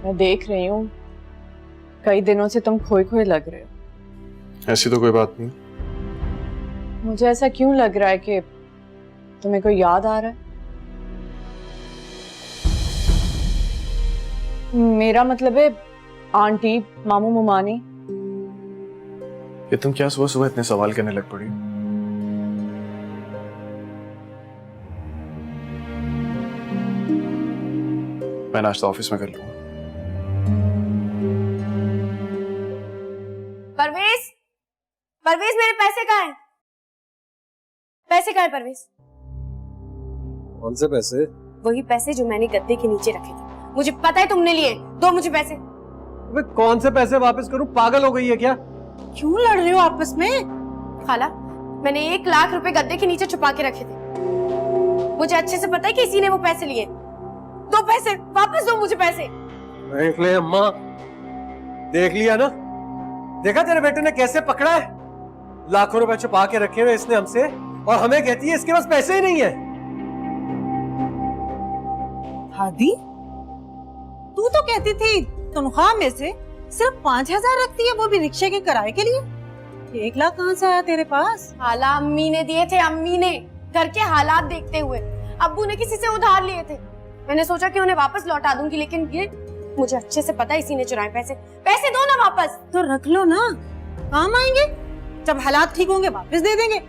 मैं देख रही हूँ कई दिनों से तुम खोए खोए लग रहे हो। ऐसी तो कोई बात नहीं। मुझे ऐसा क्यों लग रहा है कि तुम्हें कोई याद आ रहा है? मेरा मतलब है आंटी, मामू, मुमानी। ये तुम क्या सुबह सुबह इतने सवाल करने लग पड़ी? मैं नाश्ता ऑफिस में कर लूंगा। परवेज, परवेज मेरे पैसे कहाँ हैं? पैसे कहाँ हैं परवेज? कौन से पैसे? वही पैसे जो मैंने गद्दे के नीचे रखे थे। मुझे पता है तुमने लिए। दो मुझे पैसे। अबे कौन से पैसे वापस करूं? पागल हो गई है क्या? क्यों लड़ रहे हो आपस में? खाला, मैंने 1 लाख रुपए गद्दे के नीचे छुपा के रखे थे। मुझे अच्छे से पता है कि इसी ने वो पैसे लिए। दो पैसे वापस दो मुझे पैसे। देख ले अम्मा, देख लिया ना? देखा तेरे बेटे ने कैसे पकड़ा है? लाखों रुपए छुपा के रखे हुए इसने हमसे, और हमें कहती है इसके पास पैसे ही नहीं है। हादी, तू तो कहती थी तनख्वाह में से सिर्फ 5,000 रखती है, वो भी रिक्शे के किराए के लिए। 1 लाख कहाँ से आया तेरे पास? खाला अम्मी ने दिए थे, अम्मी ने। घर के हालात देखते हुए। अब्बू ने किसी से उधार लिए थे। मैंने सोचा कि उन्हें वापस लौटा दूंगी, लेकिन ये मुझे अच्छे से पता है इसी ने चुराए पैसे। पैसे दो ना वापस। तो रख लो ना, काम आएंगे। जब हालात ठीक होंगे वापस दे देंगे।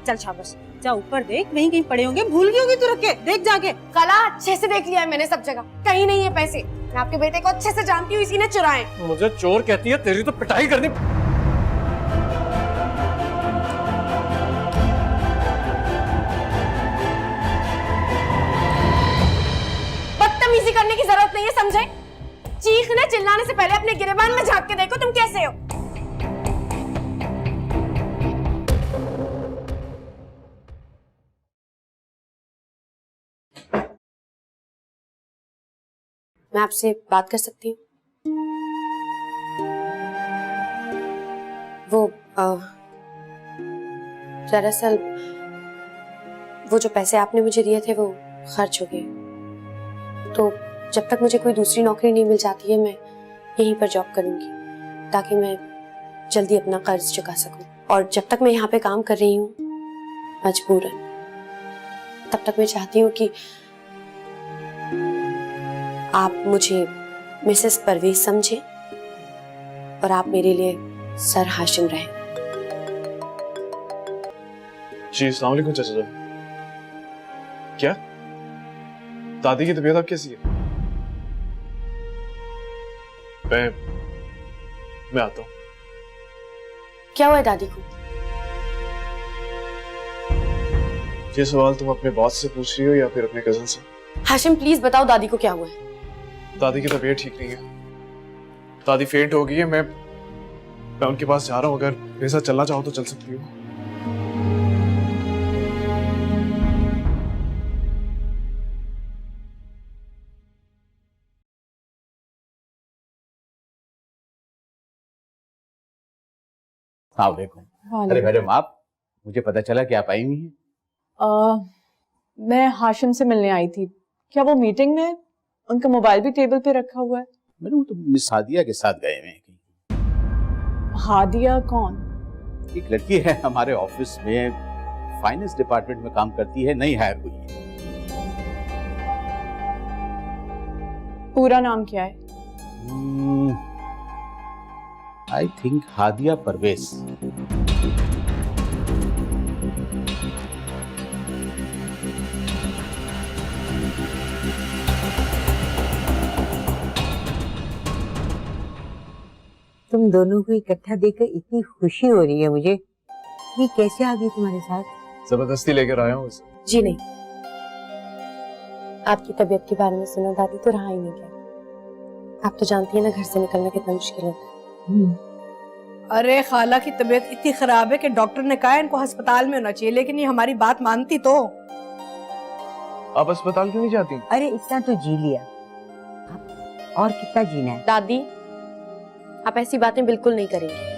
चल शाबाश, जा ऊपर देख, वहीं कहीं पड़े होंगे, भूल गई होगी तू रख के, देख जाके। खाला अच्छे से देख लिया है मैंने सब जगह, कहीं नहीं है पैसे। मैं आपके बेटे को अच्छे से जानती हूँ, इसी ने चुराए। मुझे चोर कहती है, तेरी तो पिटाई करनी। बदतमीजी करने की जरूरत नहीं है, समझे? चीखने चिल्लाने से पहले अपने गिरेबान में झांक के देखो तुम कैसे हो। मैं आपसे बात कर सकती हूँ? वो दरअसल वो जो पैसे आपने मुझे दिए थे वो खर्च हो गए। तो जब तक मुझे कोई दूसरी नौकरी नहीं मिल जाती है, मैं यहीं पर जॉब करूंगी, ताकि मैं जल्दी अपना कर्ज चुका सकूं। और जब तक मैं यहाँ पे काम कर रही हूँ मजबूरन, तब तक मैं चाहती हूँ कि आप मुझे मिसेस परवेज समझें और आप मेरे लिए सर हाशिम रहें। जी अस्सलाम वालेकुम चाचा जी। क्या दादी की तबीयत अब कैसी है? मैं आता हूँ। क्या हुआ है दादी को? ये सवाल तुम अपने बॉस से पूछ रही हो या फिर अपने कजन से? हाशिम प्लीज बताओ दादी को क्या हुआ है? दादी की तबीयत ठीक नहीं है। दादी फेंट हो गई है। मैं उनके पास जा रहा हूँ। अगर मेरे साथ चलना चाहो तो चल सकती हो। अरे मैडम, आप, मुझे पता चला कि आप आई हुई हैं। मैं हाशिम से मिलने आई थी। क्या वो मीटिंग में है? उनका मोबाइल भी टेबल पे रखा हुआ है। मैडम, वो तो मिस हादिया के साथ गए हुए हैं। हादिया कौन? एक लड़की है हमारे ऑफिस में, फाइनेंस डिपार्टमेंट में काम करती है, नई हायर हुई है। पूरा नाम क्या है? I think Hadiya Parvez. तुम दोनों को इकट्ठा देखकर इतनी खुशी हो रही है मुझे। ये कैसे आ गई तुम्हारे साथ? जबरदस्ती लेकर आया हूँ। जी नहीं, आपकी तबीयत के बारे में सुना दादी तो रहा ही नहीं गया। आप तो जानती है ना घर से निकलना कितना मुश्किल होता है। अरे खाला की तबीयत इतनी खराब है कि डॉक्टर ने कहा इनको अस्पताल में होना चाहिए, लेकिन ये हमारी बात मानती तो। आप अस्पताल क्यों नहीं जाती? अरे इतना तो जी लिया, और कितना जीना है? दादी, आप ऐसी बातें बिल्कुल नहीं करेंगी।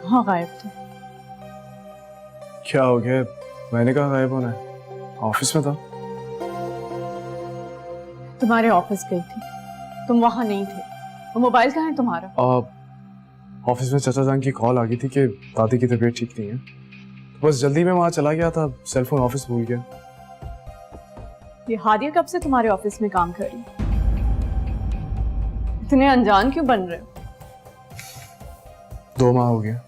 हाँ गायब थे। क्या हो गया? मैंने कहा गायब होना है, ऑफिस में था। तुम्हारे ऑफिस गई थी, तुम वहां नहीं थे। वो मोबाइल कहाँ है तुम्हारा? ऑफिस में चाचा जान की कॉल आ गई थी कि दादी की तबीयत ठीक नहीं है, तो बस जल्दी में वहां चला गया था, सेलफोन ऑफिस भूल गया। ये हादिया कब से तुम्हारे ऑफिस में काम कर रही है? इतने अनजान क्यों बन रहे हो? 2 माह हो गया।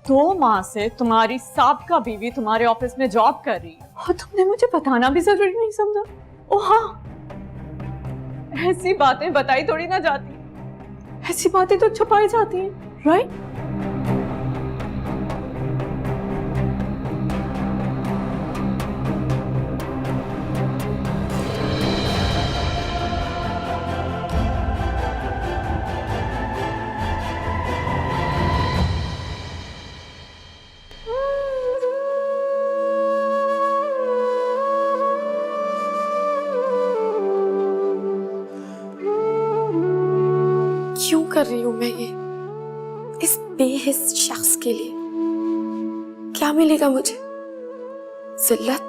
2 माह से तुम्हारी साबका बीवी तुम्हारे ऑफिस में जॉब कर रही है और तुमने मुझे बताना भी जरूरी नहीं समझा। ओ हाँ, ऐसी बातें बताई थोड़ी ना जाती, ऐसी बातें तो छुपाई जाती हैं, राइट? क्यों कर रही हूं मैं ये इस बेहिस शख्स के लिए? क्या मिलेगा मुझे? जिल्लत,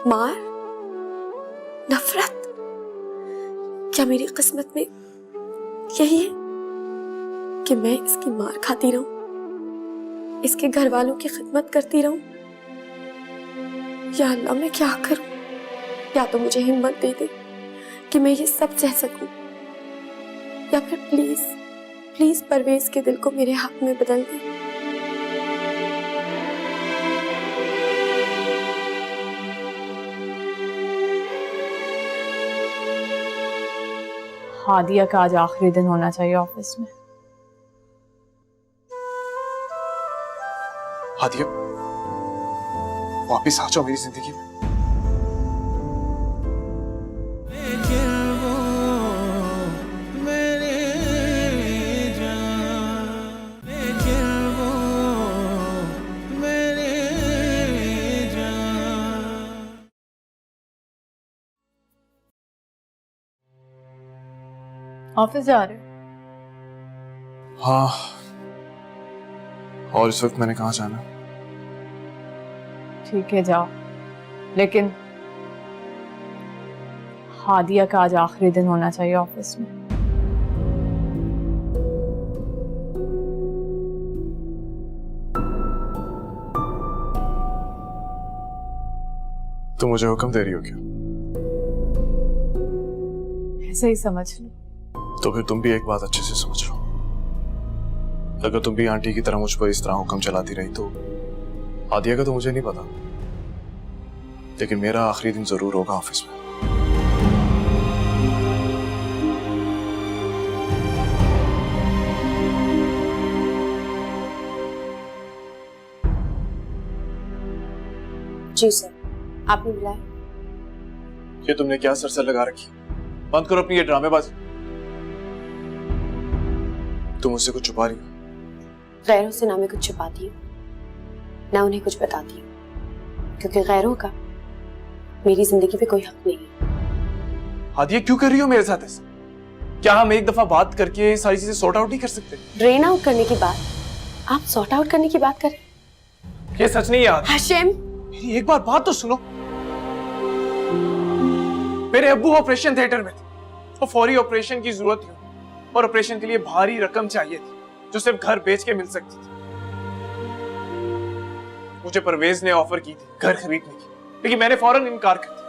मार, नफरत? क्या मेरी किस्मत में यही है कि मैं इसकी मार खाती रहूं, इसके घर वालों की खिदमत करती रहूं? या अल्लाह, मैं क्या करूं? या तो मुझे हिम्मत दे दे कि मैं ये सब सह सकूं, या फिर प्लीज प्लीज परवेज के दिल को मेरे हक में बदल दे। हादिया का आज आखिरी दिन होना चाहिए ऑफिस में। हादिया, वापिस आ जाओ मेरी जिंदगी में। ऑफिस जा रहे हो? हाँ, और इस वक्त मैंने कहाँ जाना? ठीक है, जाओ, लेकिन हादिया का आज आखिरी दिन होना चाहिए ऑफिस में। तो मुझे हुक्म दे रही हो क्या? ऐसे ही समझ लो। तो फिर तुम भी एक बात अच्छे से समझ लो, अगर तुम भी आंटी की तरह मुझ पर इस तरह हुक्म चलाती रही तो हादिया का तो मुझे नहीं पता, लेकिन मेरा आखिरी दिन जरूर होगा ऑफिस में। जी सर, आपने बुलाया? ये तुमने क्या सर लगा रखी? बंद करो अपनी ये ड्रामेबाजी। तुम मुझसे कुछ छुपा रही हो? गैरों से ना मैं कुछ छुपाती हूँ ना उन्हें कुछ बताती हूँ, क्योंकि गैरों का मेरी जिंदगी पे कोई हक नहीं है। हादिया, क्यों कर रही हो मेरे साथ ऐसा? क्या हम एक दफा बात करके सारी चीजें सॉर्ट आउट नहीं कर सकते? ड्रेन आउट करने की बात आप सॉर्ट आउट करने की बात करें? ये सच नहीं यार। हाशिम, मेरी एक बार बात तो सुनो। मेरे अब्बू ऑपरेशन थिएटर में थे, तो फौरी ऑपरेशन की जरूरत थी और ऑपरेशन के लिए भारी रकम चाहिए थी जो सिर्फ घर बेच के मिल सकती थी। मुझे परवेज ने ऑफर की थी घर खरीदने की, लेकिन मैंने फौरन इनकार कर दिया।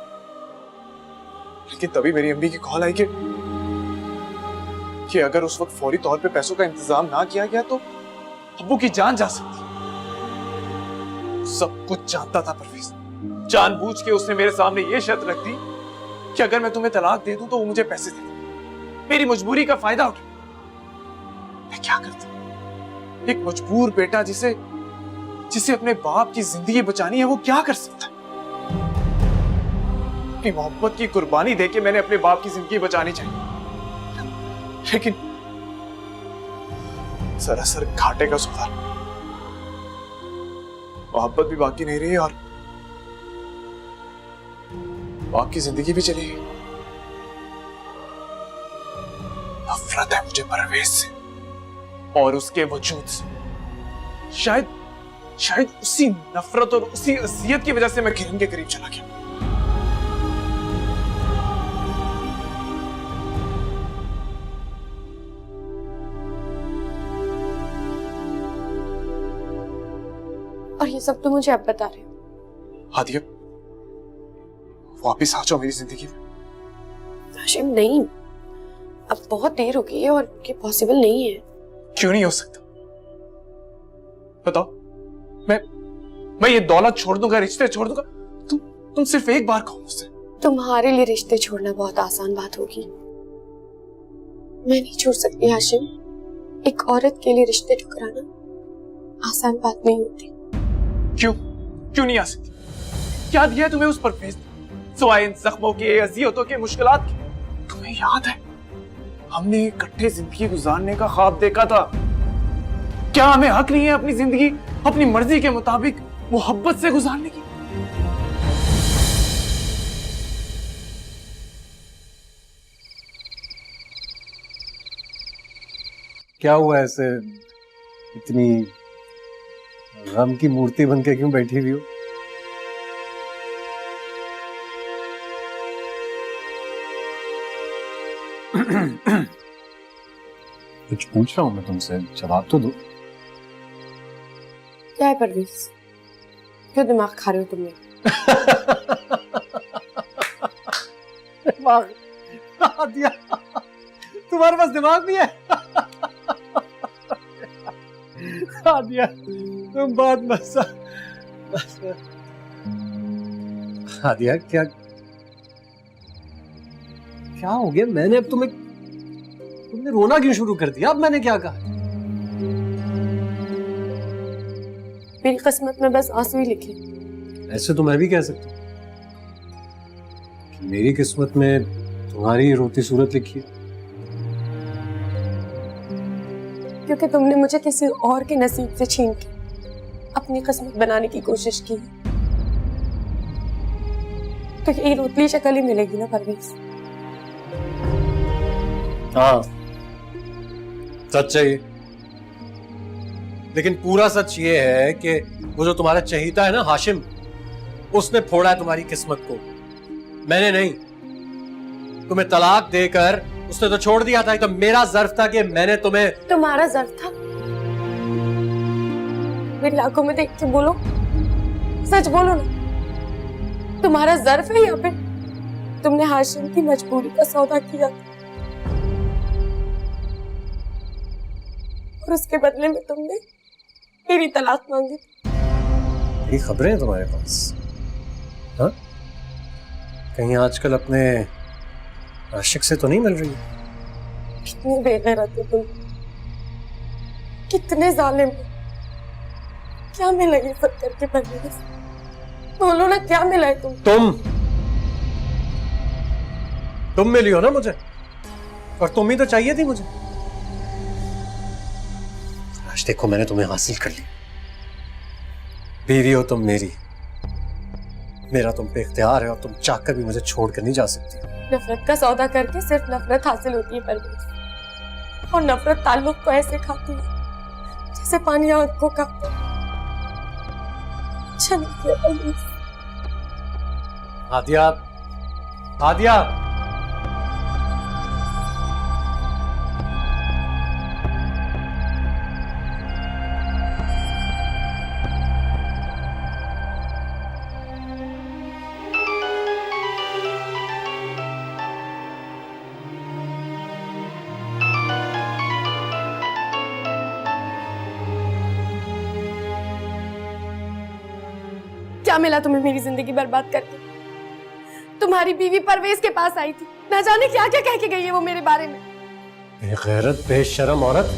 लेकिन तभी मेरी अम्मी की कॉल आई कि अगर उस वक्त फौरी तौर पे पैसों का इंतजाम ना किया गया तो अब्बू की जान जा सकती। सब कुछ जानता था परवेज, जानबूझ के उसने मेरे सामने ये शर्त रख दी कि अगर मैं तुम्हें तलाक दे दूं तो वो मुझे पैसे दे। मेरी मजबूरी का फायदा उठा। मैं क्या करता? एक मजबूर बेटा जिसे अपने बाप की जिंदगी बचानी है, वो क्या कर सकता है? अपनी मोहब्बत की कुर्बानी देके मैंने अपने बाप की जिंदगी बचानी चाहिए, लेकिन सरासर घाटे का सौदा। मोहब्बत भी बाकी नहीं रही और बाप की जिंदगी भी चली गई। नफरत है मुझे परवेज से और उसके वजूद से। शायद शायद उसी नफरत और उसी असियत की वजह से मैं किरण के करीब चला गया। और ये सब तो मुझे अब बता रहे हो। हादिया, वापिस आ जाओ मेरी जिंदगी में। हाशिम नहीं, अब बहुत देर हो गई है और ये पॉसिबल नहीं है। क्यों नहीं हो सकता? बताओ। मैं ये दौलत छोड़ दूंगा, रिश्ते छोड़ दूंगा, तुम सिर्फ एक बार कहो मुझसे। तुम्हारे लिए रिश्ते छोड़ना बहुत आसान बात होगी, मैं नहीं छोड़ सकती हाशिम। एक औरत के लिए रिश्ते ठुकराना आसान बात नहीं होती। क्यों नहीं आ सकती? क्या दिया है तुम्हें उस परवेज ने? सिवाय इन जख्मों के, अजियतों के, मुश्किलात के। तुम्हें याद है हमने इकट्ठे जिंदगी गुजारने का ख्वाब देखा था। क्या हमें हक नहीं है अपनी जिंदगी अपनी मर्जी के मुताबिक मोहब्बत से गुजारने की? क्या हुआ ऐसे इतनी गम की मूर्ति बन के क्यों बैठी हुई हो? कुछ पूछ रहा हूं मैं तुमसे, जवाब तो दो। क्या है परवेज, क्यों दिमाग खा रहे हो तुमने? दिमाग दिया, तुम्हारे पास दिमाग भी है? दिया तुम बहुत मजा। हादिया क्या क्या हो गया? मैंने अब तुमने रोना क्यों शुरू कर दिया? अब मैंने क्या कहा? मेरी किस्मत में बस आंसू ही लिखे। ऐसे तो मैं भी कह सकता हूँ कि मेरी किस्मत में तुम्हारी रोती सूरत लिखी है। क्योंकि तुमने मुझे किसी और के नसीब से छीन के अपनी किस्मत बनाने की कोशिश की, तो ये रोतली शक्ल ही मिलेगी ना परवेज। हाँ सच है ये, लेकिन पूरा सच ये है कि वो जो तुम्हारा चहीता है ना हाशिम, उसने फोड़ा है तुम्हारी किस्मत को, मैंने नहीं। तुम्हें तलाक देकर उसने तो छोड़ दिया था। तो मेरा ज़र्फ था कि मैंने तुम्हें। तुम्हारा ज़र्फ था? मेरी आंखों में देख के बोलो, सच बोलो ना, तुम्हारा ज़र्फ है या फिर तुमने हाशिम की मजबूरी का सौदा किया और उसके बदले में तुमने मेरी तलाक मांगी? ये खबरें हैं तुम्हारे पास? हाँ, कहीं आजकल अपने आशिक से तो नहीं मिल रही? कितने बेगैरत हो तुम, कितने जालिम हो। क्या मिला ये सब करके परवेज? बोलो ना, क्या मिला है तुम मिली हो ना मुझे, और तुम ही तो चाहिए थी मुझे। आज देखो मैंने तुम्हें हासिल कर ली। बीवी हो तुम मेरी, मेरा तुम पे इख्तियार है और तुम चाहकर भी मुझे छोड़कर नहीं जा सकती। नफरत का सौदा करके सिर्फ नफरत हासिल होती है परवेज, और नफरत ताल्लुक को ऐसे खाती है जैसे पानी आग को खाता है। अच्छा नहीं किया परवेज। हादिया, हादिया, क्या मिला तुम्हें मेरी जिंदगी बर्बाद करके? तुम्हारी बीवी परवेज के पास आई थी, ना जाने क्या क्या कह के गई है वो मेरे बारे में। बेगैरत बेशरम औरत,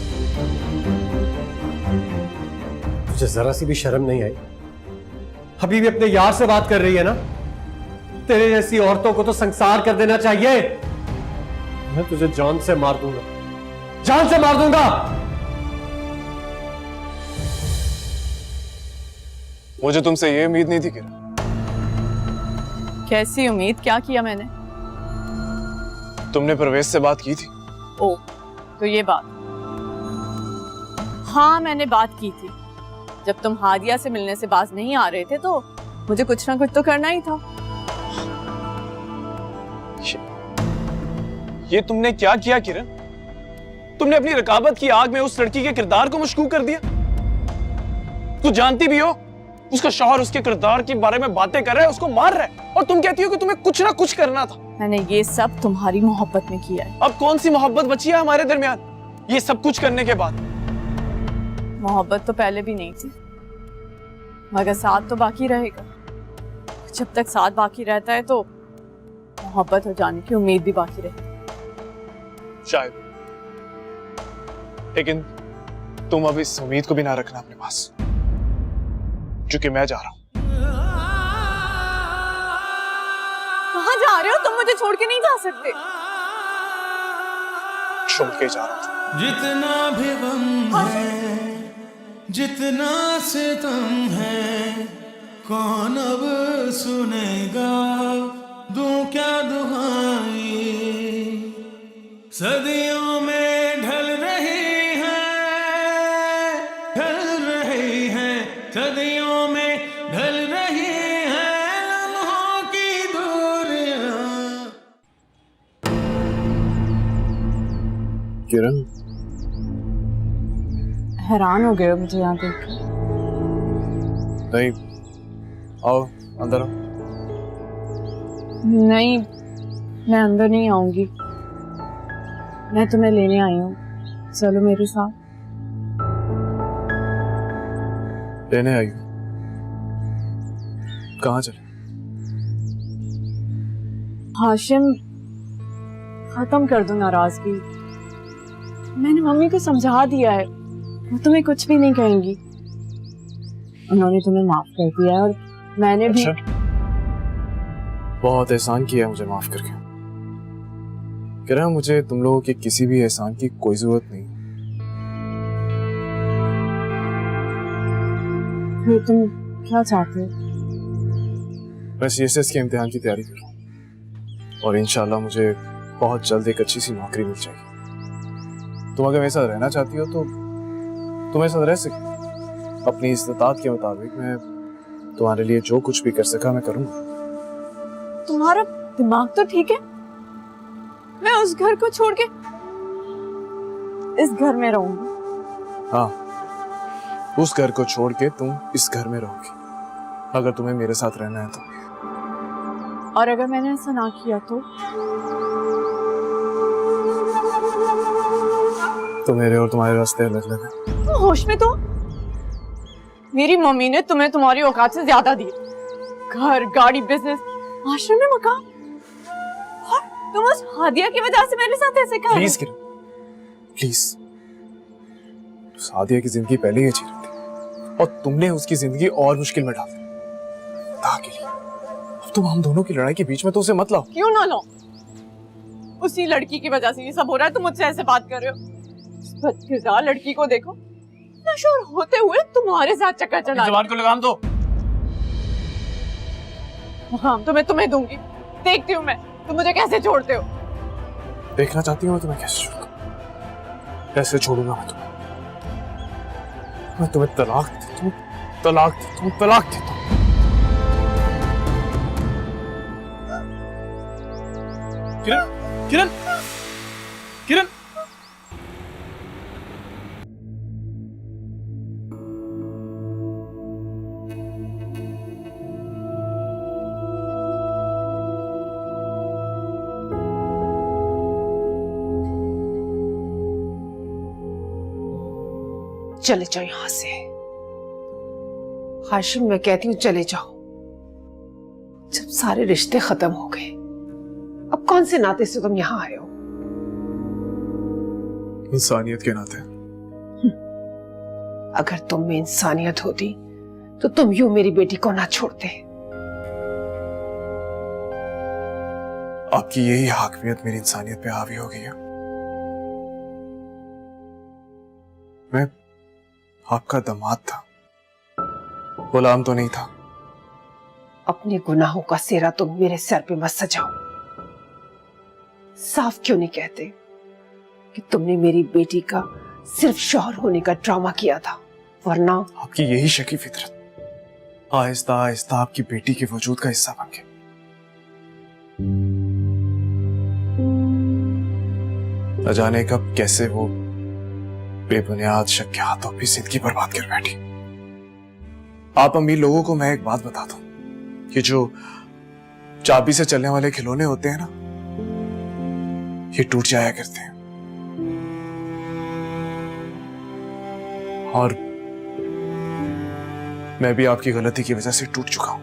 तुझे जरा सी भी शर्म नहीं आई? अभी भी अपने यार से बात कर रही है ना? तेरे जैसी औरतों को तो संसार कर देना चाहिए। मैं तुझे जान से मार दूंगा, जान से मार दूंगा। मुझे तुमसे ये उम्मीद नहीं थी किरण। कैसी उम्मीद? क्या किया मैंने? तुमने परवेज से बात की थी? ओ, तो ये बात। हाँ मैंने बात की थी, जब तुम हादिया से मिलने से बाज नहीं आ रहे थे तो मुझे कुछ ना कुछ तो करना ही था। ये तुमने क्या किया किरण? तुमने अपनी रकाबत की आग में उस लड़की के किरदार को मशकूक कर दिया। तू जानती भी हो उसका शौहर उसके किरदार के बारे में बातें कर रहा है, उसको मार रहा है, और तुम कहती हो कि तुम्हें कुछ ना कुछ करना था। मैंने ये सब तुम्हारी मोहब्बत में किया है। अब कौन सी मोहब्बत बची है हमारे दरमियान ये सब कुछ करने के बाद? मोहब्बत तो पहले भी नहीं थी, मगर साथ तो बाकी रहेगा। जब तक साथ बाकी रहता है तो मोहब्बत हो जाने की उम्मीद भी बाकी रहती है। शायद, लेकिन तुम अब इस उम्मीद को भी ना रखना अपने पास, क्योंकि मैं जा रहा हूं। कहाँ जा रहे हो तुम? मुझे छोड़ के नहीं जा सकते। छोड़ के जा रहा हूं। जितना भी गम है, जितना सितम है, कौन अब सुनेगा, दूं क्या दुहाई। सदियों में ढल रही है, ढल रही है, सदियों में ढल रही है लम्हों की दूरियां। किरण, हैरान हो गए हो मुझे यहाँ देख। नहीं, आओ अंदर आओ। नहीं, मैं अंदर नहीं आऊंगी। मैं तुम्हें लेने आई हूँ, चलो मेरे साथ। लेने आई हूँ? कहाँ चले? हाशिम, खत्म कर दो नाराजगी। मैंने मम्मी को समझा दिया है, वो तुम्हें कुछ भी नहीं कहेंगी। उन्होंने तुम्हें माफ कर दिया है और मैंने भी। अच्छा, बहुत एहसान किया मुझे माफ करके। किरण, मुझे तुम लोगों के किसी भी एहसान की कोई जरूरत नहीं। फिर तुम क्या चाहते हो? बस सीएसएस के इम्तिहान की तैयारी कर रहा हूँ और इंशाल्लाह मुझे बहुत जल्द एक अच्छी सी नौकरी मिल जाएगी। तुम अगर मेरे साथ रहना चाहती हो तो तुम मेरे साथ रह सकती। अपनी इस्तात के मुताबिक मैं तुम्हारे लिए जो कुछ भी कर सका मैं करूंगा। तुम्हारा दिमाग तो ठीक है? मैं उस घर को छोड़ के इस घर में रहूंगी। हाँ, उस घर को छोड़ के तुम इस घर में रहोगी अगर तुम्हें मेरे साथ रहना है तो। और अगर मैंने ऐसा ना किया तो मेरे और तुम्हारे रास्ते अलग अलग हैं। तुम होश में तो? मेरी मम्मी ने तुम्हें तुम्हारी औकात से ज्यादा दी। घर, गाड़ी, बिजनेस, आश्रम में मकान, और तुम उस हादिया की वजह से मेरे साथ ऐसे कर। Please Kiran, please. हादिया की जिंदगी पहले ही अच्छी थी और तुमने उसकी जिंदगी और मुश्किल में डाल दी। अब तुम हम दोनों की लड़ाई के बीच में तो उसे मत लाओ। क्यों ना लो? उसी लड़की की वजह से ये सब हो रहा है। तुम मुझसे ऐसे बात कर रहे हो। बदकिरदार लड़की को देखो, नशोर होते हुए तुम्हारे साथ चक्कर चला। जबान को लगाम दो। हाँ, तो मैं तुम्हें दूंगी। देखती हूँ मैं तुम मुझे कैसे छोड़ते हो। देखना चाहती हूँ मैं तुम्हें कैसे छोड़ूंगा। कैसे छोड़ूंगा मैं तुम्हें तलाक देता हूँ, तलाक देता हूँ, तलाक देता हूँ। किरण, किरण, किरण। चले जाओ यहां से। हाशिम, मैं कहती हूँ चले जाओ। जब सारे रिश्ते खत्म हो गए, अब कौन से नाते से तुम यहाँ आए हो? इंसानियत के नाते। अगर तुम में इंसानियत होती तो तुम यूं मेरी बेटी को ना छोड़ते। आपकी यही हाकमियत मेरी इंसानियत पे हावी हो गई है। मैं आपका दामाद था, गुलाम तो नहीं था। अपने गुनाहों का सेरा तुम मेरे सर पे मत सजाओ। साफ क्यों नहीं कहते कि तुमने मेरी बेटी का सिर्फ शौहर होने का ड्रामा किया था? वरना आपकी यही शकी फितरत आहिस्ता आहिस्ता आपकी बेटी के वजूद का हिस्सा बन गई। न जाने कब कैसे वो बेबुनियाद शक के हाथों भी जिंदगी बर्बाद कर बैठी। आप अमीर लोगों को मैं एक बात बता दूं कि जो चाबी से चलने वाले खिलौने होते हैं ना, ये टूट जाया करते हैं। और मैं भी आपकी गलती की वजह से टूट चुका हूं।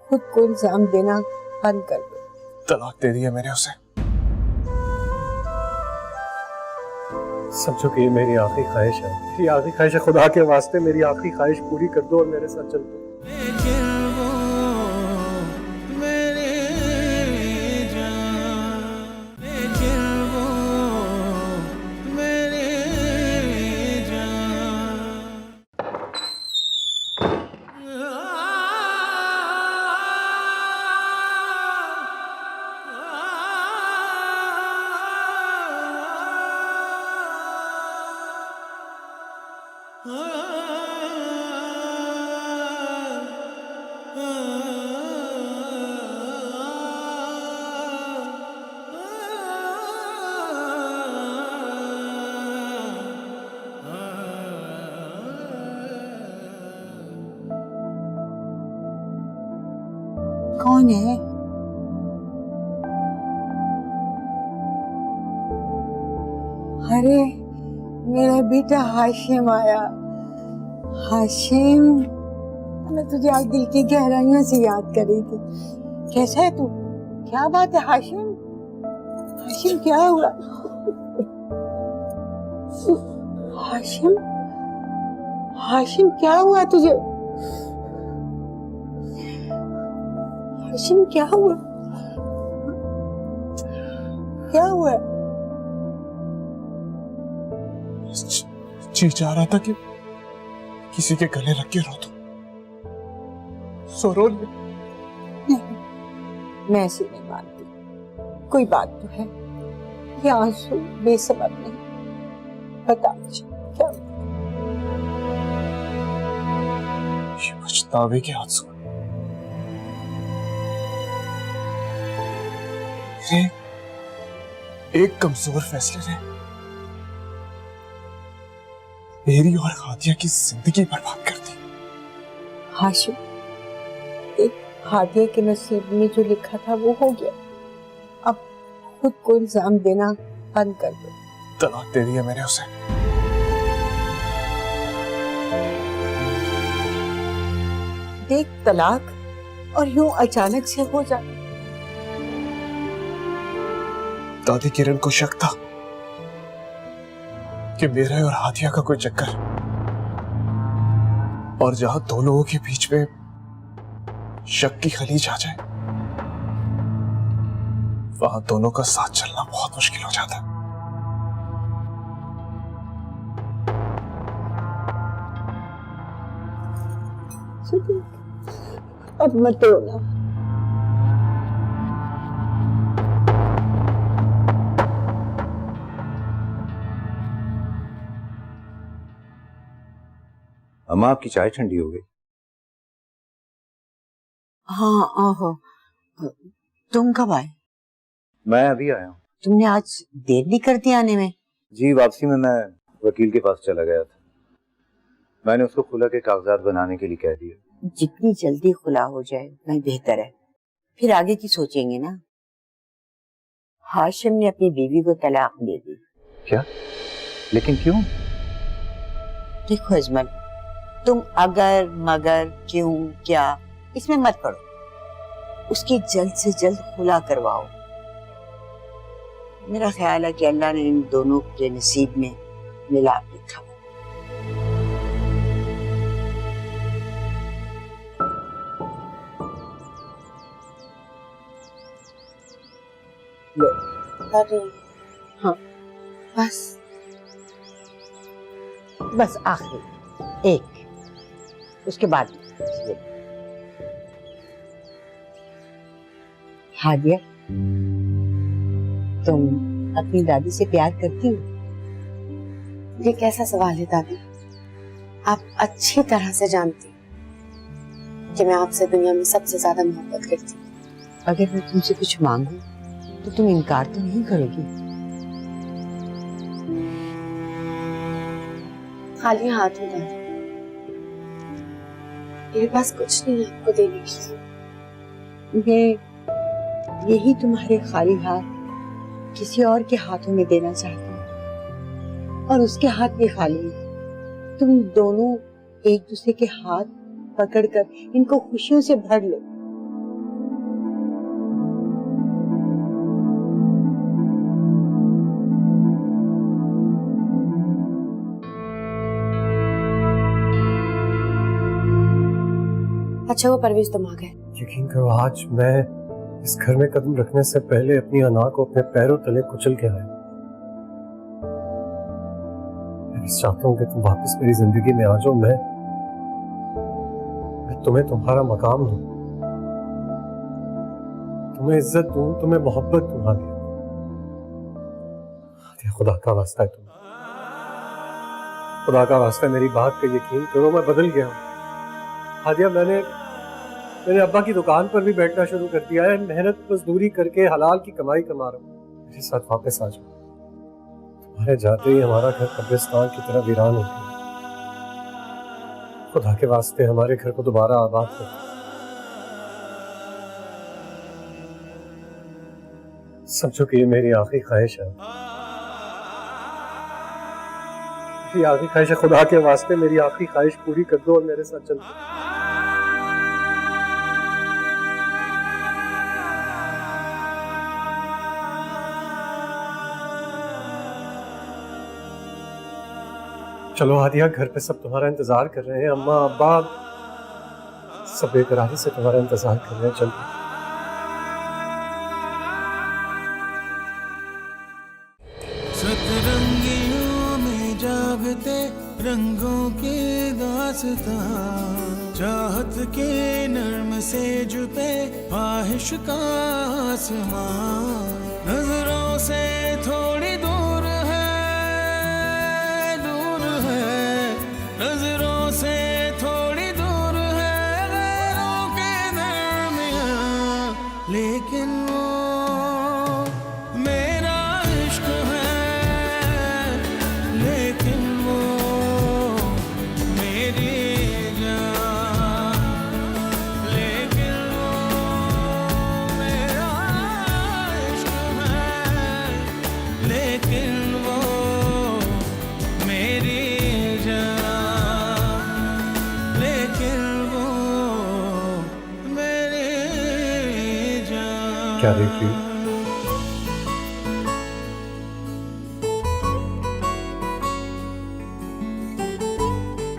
खुद को इल्जाम देना बंद कर दो। तलाक दे दिया मैंने उसे। समझो कि ये मेरी आखिरी ख्वाहिश है, मेरी आखिरी ख्वाहिश है। खुदा के वास्ते मेरी आखिरी ख्वाहिश पूरी कर दो और मेरे साथ चल दो। लेकिन वो मेरे जान, लेकिन वो मेरे कौन है? अरे मेरा बेटा हाशिम आया। हाशिम, मैं तुझे आज दिल की गहराइयों से याद कर रही थी। कैसा है तू? क्या बात है हाशिम? हाशिम क्या हुआ? हाशिम, हाशिम क्या हुआ तुझे? हाशिम क्या हुआ? क्या हुआ? जी चाह रहा था कि किसी के गले लग के रो दूं। सो रो ले। नहीं, मैं ऐसे नहीं मानती। कोई बात तो है। ये आंसू बेसबब नहीं। बता मुझे क्या हुआ? ये पछतावे के आंसू। एक कमजोर फैसले ने मेरी और हादिया की जिंदगी बर्बाद कर दी। हाशिम, एक हादिया के नसीब में जो लिखा था वो हो गया। अब खुद को इल्जाम देना बंद कर दो। तलाक दे दिया मैंने उसे। देख, तलाक और यूं अचानक से हो जाए। दादी किरण को शक था कि मेरा और हादिया का कोई चक्कर, और जहां दो लोगों के बीच में शक की खलीज आ जाए, वहां दोनों का साथ चलना बहुत मुश्किल हो जाता है। अब मत रोना। अम्मा, आपकी चाय ठंडी हो गई। हाँ, आहो। तुम कब आए? मैं अभी आया हूँ। तुमने आज देर भी कर दी आने में। जी, वापसी में मैं वकील के पास चला गया था। मैंने उसको खुला के कागजात बनाने के लिए कह दिया। जितनी जल्दी खुला हो जाए उतना बेहतर है। फिर आगे की सोचेंगे ना। हाशिम ने अपनी बीवी को तलाक दे दी। क्या? लेकिन क्यों? देखो अजमल, तुम अगर मगर क्यों क्या इसमें मत पड़ो। उसकी जल्द से जल्द खुला करवाओ। मेरा ख्याल है कि अल्लाह ने इन दोनों के नसीब में मिलाप लिखा। लो। अरे हाँ, बस आखिरी एक, उसके बाद ये। हादिया, तुम अपनी दादी से प्यार करती हो? ये कैसा सवाल है दादी? आप अच्छी तरह से जानती कि मैं आपसे दुनिया में सबसे ज्यादा मोहब्बत करती हूँ। अगर मैं तुमसे कुछ मांगूं तो तुम इनकार तो नहीं करोगी? खाली हाथ हूँ दादी, मेरे पास कुछ नहीं है आपको देने के लिए। मैं यही तुम्हारे खाली हाथ किसी और के हाथों में देना चाहती हूँ, और उसके हाथ भी खाली हैं। तुम दोनों एक दूसरे के हाथ पकड़कर इनको खुशियों से भर लो। अच्छा वो परवेज तुम आ गए। यकीन करो, आज मैं इस घर में कदम रखने से पहले अपनी अना को अपने पैरों तले कुचल के आया। मैं बस चाहता हूँ कि तुम वापस मेरी जिंदगी में आ जाओ। मैं तुम्हें तुम्हारा मकाम दूं, तुम्हें इज्जत दूं, तुम्हें मोहब्बत दूं। हादिया, खुदा का वास्ता है, खुदा का वास्ता है, मेरी बात का यकीन करो, मैं बदल गया हूँ। हादिया, मैंने अब्बा की दुकान पर भी बैठना शुरू कर दिया है। मेहनत मजदूरी करके हलाल की कमाई कमा रहा हूँ। मेरे साथ वापस आ जाओ। तुम्हारे जाते ही हमारा घर कब्रिस्तान की तरह वीरान हो गया। खुदा के वास्ते हमारे घर को दोबारा आबाद करो। समझो कि ये मेरी आखिरी ख्वाहिश है। मेरी आखिरी ख्वाहिश है, खुदा के वास्ते मेरी आखिरी ख्वाहिश पूरी कर दो और मेरे साथ चल दो। चलो हादिया, घर पे सब तुम्हारा इंतजार कर रहे हैं। अम्मा अब्बा सब बेकरारी से तुम्हारा इंतजार कर रहे हैं। चलो सतरंगियों में जागते रंगों के दास्तां, चाहत के नर्म से जुपे ख्वाहिश का आसमां, नजरों से थोड़ी दूर है, नजरों से थोड़ी दूर है, गैरों के दरमियां, लेकिन वो मेरा इश्क है, लेकिन वो मेरी जान, लेकिन वो मेरा इश्क है, लेकिन वो मेरी क्या देख रही हो?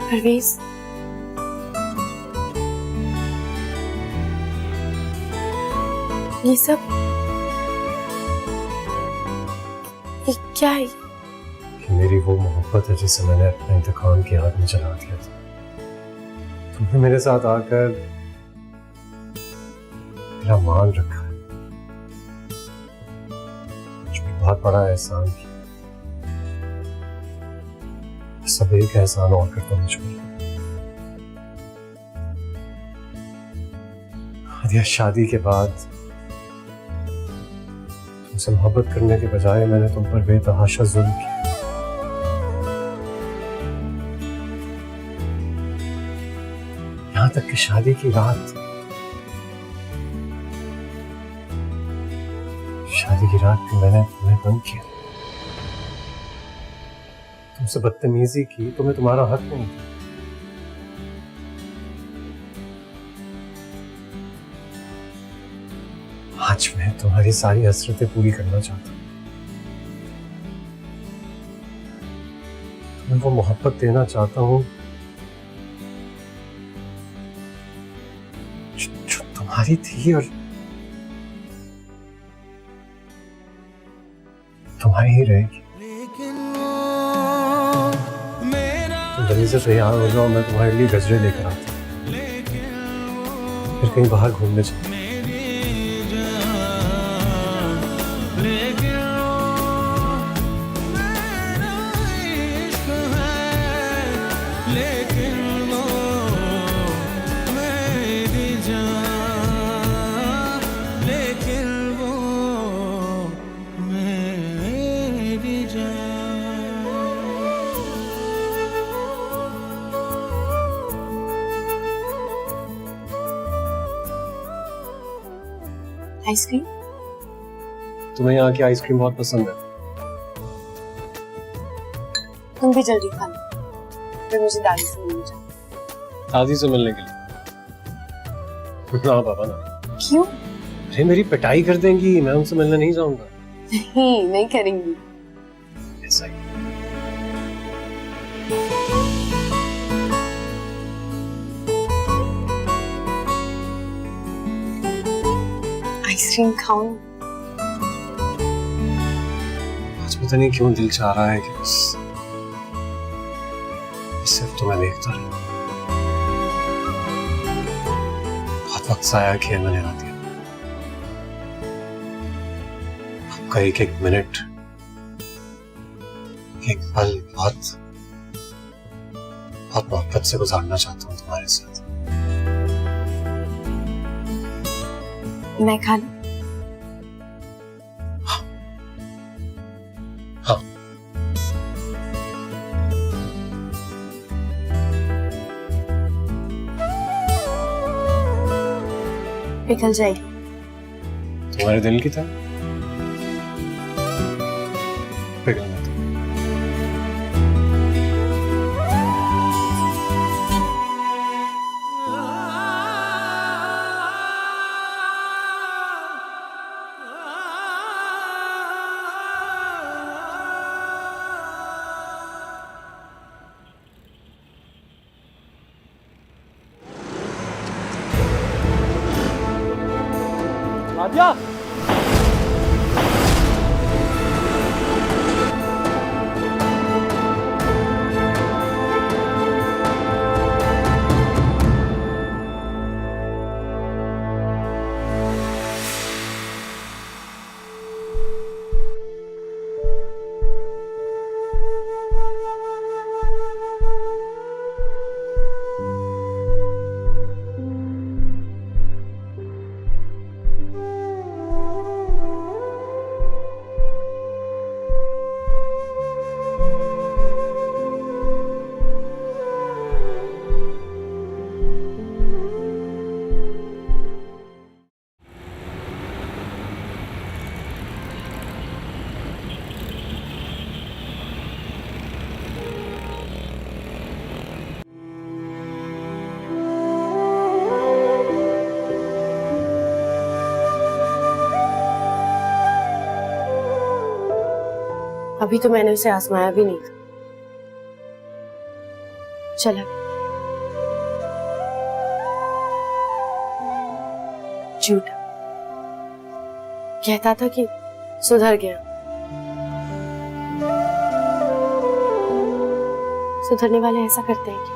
परवेज, ये सब ये क्या है? कि मेरी वो मोहब्बत है जिसे मैंने अपने इंतकाम की आग में जला दिया था। तुमने मेरे साथ आकर मेरा मान रखा है, बहुत बड़ा एहसान किया। सब एक एहसान और करता हूँ मुझको। हादिया, शादी के बाद तुमसे मोहब्बत करने के बजाय मैंने तुम पर बेतहाशा जुल्म किया। यहाँ तक कि शादी की रात भी मैंने तुम्हें तंग किया, तुमसे बदतमीजी की। तुम्हें तुम्हारा हक नहीं था। आज मैं तुम्हारी सारी हसरतें पूरी करना चाहता हूं। तुम्हें वो मोहब्बत देना चाहता हूं जो तुम्हारी थी और तुम्हारी ही रहेगी। तुम जल्दी से तैयार हो जाओ, मैं तुम्हारे लिए गजरे लेकर आता हूँ, फिर कहीं बाहर घूमने चलो। आइसक्रीम? तुम्हें यहाँ की आइसक्रीम बहुत पसंद है। तुम भी जल्दी खा लो, फिर मुझे दादी से मिलना चाहिए। दादी से मिलने के लिए? ना पापा ना। क्यों? अरे मेरी पिटाई कर देंगी, मैं उनसे मिलने नहीं जाऊंगा। नहीं करेंगी। ऐसा ही। आइसक्रीम खाओ ना। आज पता नहीं क्यों दिल चाह रहा है कि बस सिर्फ तुम्हें देखता रहे। बहुत वक्त से आया खेल में लगा दिया। आपका एक एक मिनट, एक पल बहुत बहुत मोहब्बत से गुजारना चाहता हूँ तुम्हारे साथ। मैं खा लूं? हाँ। पिघल जाएगी। तुम्हारे दिल की तरह पिघलना था। आद्या, अभी तो मैंने उसे आजमाया भी नहीं था। चला झूठा कहता था कि सुधर गया। सुधरने वाले ऐसा करते हैं क्या?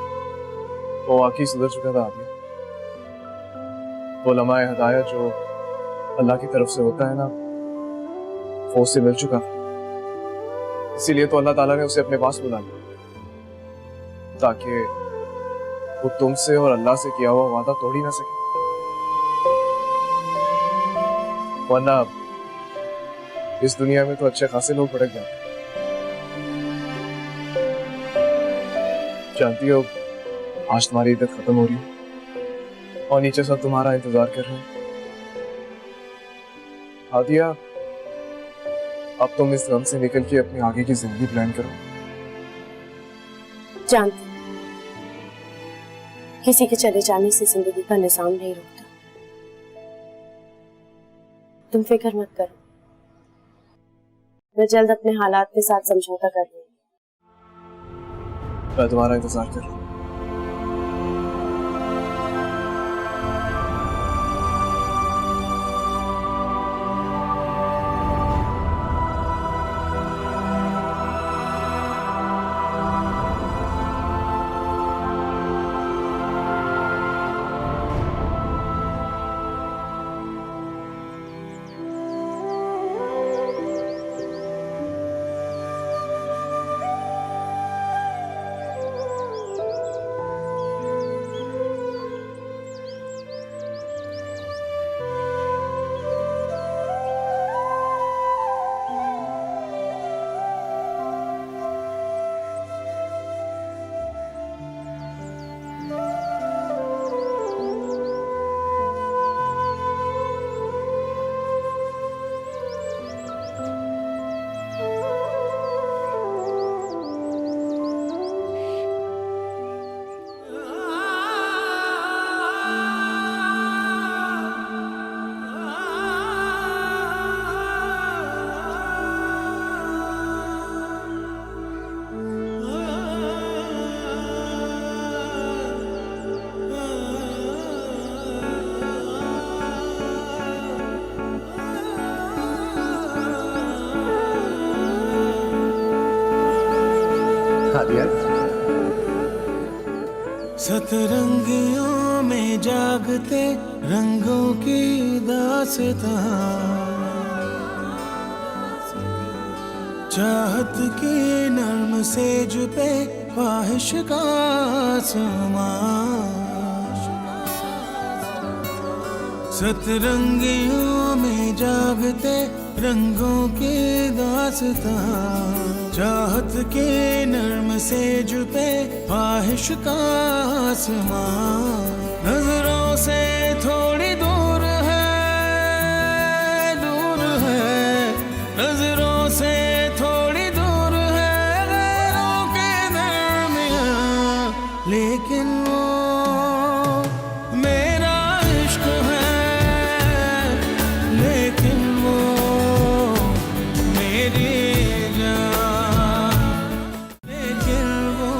वो वाकई सुधर चुका था आदिया। वो लम्हा हदायत जो अल्लाह की तरफ से होता है ना, वो उससे मिल चुका था। इसीलिए तो अल्लाह ताला ने उसे अपने पास बुला लिया, ताकि वो तुमसे और अल्लाह से किया हुआ वादा तोड़ ही ना सके। वरना इस दुनिया में तो अच्छे खासे लोग भटक जाते। जानती हो, आज तुम्हारी इद्दत खत्म हो रही है और नीचे सब तुम्हारा इंतजार कर रहे हैं। आदिया, अब तुम इस गम से निकल के अपनी आगे की जिंदगी प्लान करो। जानती किसी के चले जाने से जिंदगी का निजाम नहीं रुकता। तुम फिक्र मत करो, मैं जल्द अपने हालात के साथ समझौता कर लूंगी। मैं तुम्हारा इंतजार कर रहा हूँ। सतरंगियों में जागते रंगों की दास्तां, चाहत की नर्म सेज पे ख्वाहिश का आसमां, सतरंगियों में जागते रंगों की दास्तां, चाहत के नर्म सेज पे ख्वाहिश का आसमां, नजरों से थोड़ी दूर है, दूर है, नजरों से थोड़ी दूर है गैरों के दरमियां, लेकिन वो मेरा इश्क है, लेकिन वो मेरी जान, लेकिन वो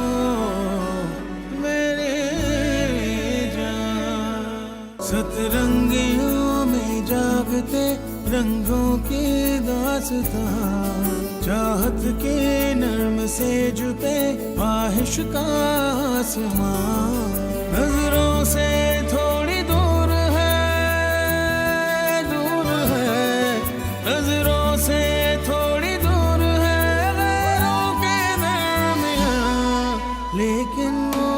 मेरी जान, सतरंगियों में जागते रंगों की दास्तां, चाहत के नर्म सेज पे ख्वाहिश का आसमां, नजरों से थोड़ी दूर है, दूर है, नजरों से थोड़ी दूर है गैरों के दरमियां, लेकिन वो